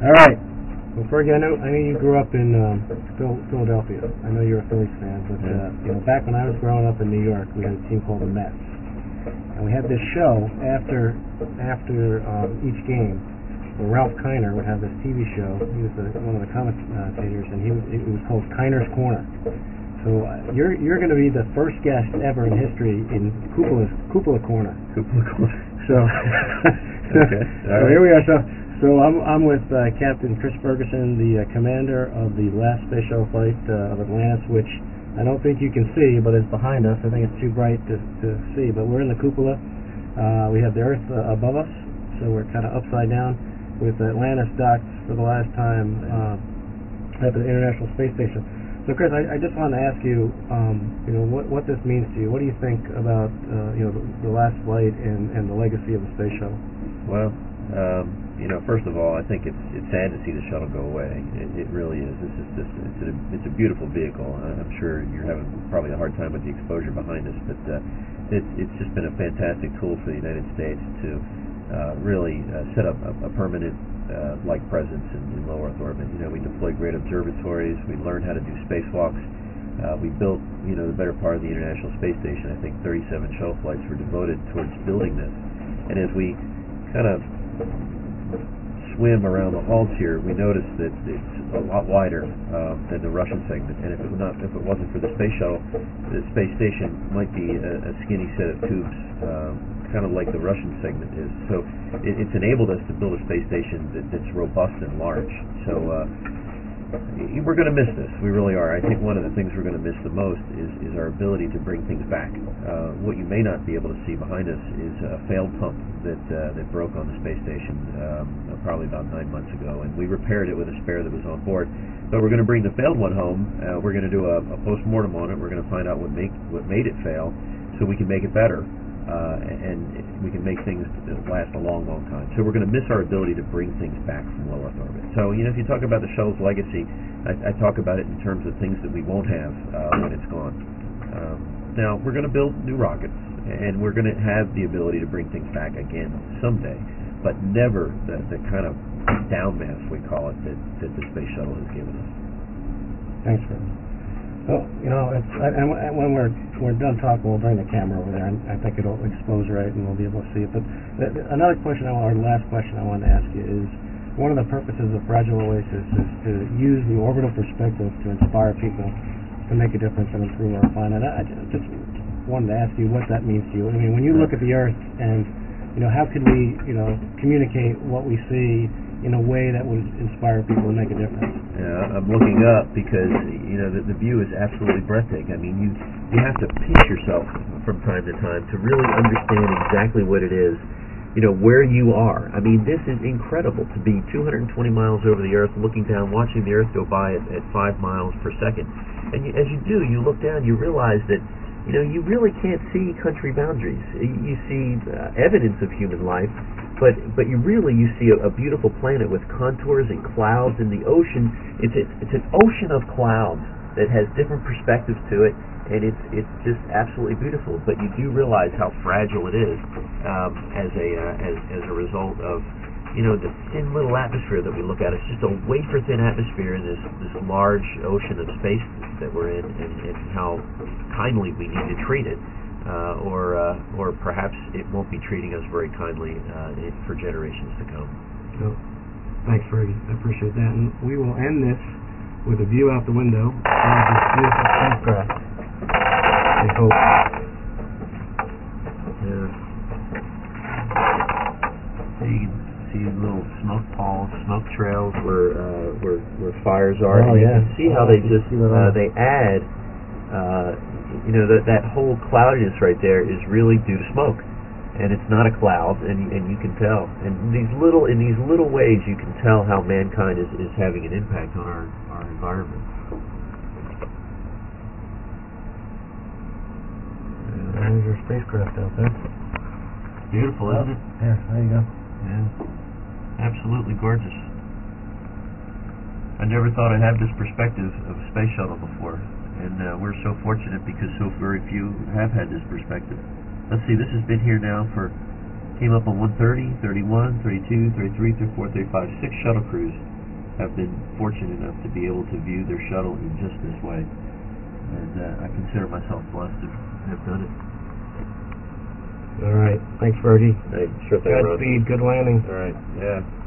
All right. Well, Fergie, I know you grew up in Philadelphia. I know you're a Phillies fan, but back when I was growing up in New York, we had a team called the Mets, and we had this show after each game, where Ralph Kiner would have this TV show. He was one of the commentators, and it was called Kiner's Corner. So you're going to be the first guest ever in history in Cupola Corner. Cupola Corner. So, okay. So here we are. So I'm with Captain Chris Ferguson, the commander of the last space shuttle flight of Atlantis, which I don't think you can see, but it's behind us. I think it's too bright to see, but we're in the cupola. We have the Earth above us, so we're kind of upside down, with Atlantis docked for the last time at the International Space Station. So, Chris, I just wanted to ask you, what this means to you. What do you think about the last flight and the legacy of the space shuttle? Well, first of all, I think it's sad to see the shuttle go away. It really is. It's a beautiful vehicle. I'm sure you're having probably a hard time with the exposure behind us, but it's just been a fantastic tool for the United States to really set up a permanent like presence in low Earth orbit. We deployed great observatories. We learned how to do spacewalks. We built, the better part of the International Space Station. I think 37 shuttle flights were devoted towards building this. And as we kind of swim around the halls here, we noticed that it's a lot wider than the Russian segment. And if it wasn't for the space shuttle, the space station might be a skinny set of tubes, kind of like the Russian segment is. So it's enabled us to build a space station that's robust and large. So we're going to miss this. We really are. I think one of the things we're going to miss the most is our ability to bring things back. What you may not be able to see behind us is a failed pump that broke on the space station probably about 9 months ago, and we repaired it with a spare that was on board. But we're going to bring the failed one home. We're going to do a post-mortem on it. We're going to find out what made it fail, so we can make it better. And we can make things last a long, long time. So we're going to miss our ability to bring things back from low Earth orbit. So, if you talk about the shuttle's legacy, I talk about it in terms of things that we won't have when it's gone. Now, we're going to build new rockets, and we're going to have the ability to bring things back again someday, but never the kind of down mass, we call it, that the space shuttle has given us. Thanks, Chris. Well, when we're done talking, we'll bring the camera over there, and I think it'll expose right, and we'll be able to see it. But another question, our last question I wanted to ask you is, one of the purposes of Fragile Oasis is to use the orbital perspective to inspire people to make a difference and improve our planet. I just wanted to ask you what that means to you. I mean, when you look at the Earth, and how could we, communicate what we see in a way that would inspire people to make a difference? Yeah, I'm looking up because the view is absolutely breathtaking. I mean, you have to pinch yourself from time to time to really understand exactly what it is, where you are. I mean, this is incredible to be 220 miles over the Earth, looking down, watching the Earth go by at 5 miles per second. And as you do, you look down, you realize that you really can't see country boundaries. You see evidence of human life, but you see a beautiful planet with contours and clouds, and the ocean. It's an ocean of clouds that has different perspectives to it, and it's just absolutely beautiful. But you do realize how fragile it is as a result of the thin little atmosphere that we look at. It's just a wafer thin atmosphere in this large ocean of space that we're in, and how kindly we need to treat it, or perhaps it won't be treating us very kindly for generations to come. So, thanks, Fergie. I appreciate that. And we will end this with a view out the window of this beautiful spacecraft. I hope. Yeah. So you can see little smoke palls, smoke trails where fires are. Oh, and you yeah. can see how they just they add. That whole cloudiness right there is really due to smoke, and it's not a cloud, and you can tell. And in these little ways, you can tell how mankind is having an impact on our environment. There's your spacecraft out there. Beautiful, isn't it? Yeah, there you go. Yeah, absolutely gorgeous. I never thought I'd have this perspective of a space shuttle before. And we're so fortunate because so very few have had this perspective. Let's see, this has been here now came up on 130, 31, 32, 33, 34, 35, 6 shuttle crews. have been fortunate enough to be able to view their shuttle in just this way. And I consider myself blessed to have done it. All right. Thanks, Fergie. Hey, sure thing, Ron. Godspeed. Good landing. All right. Yeah.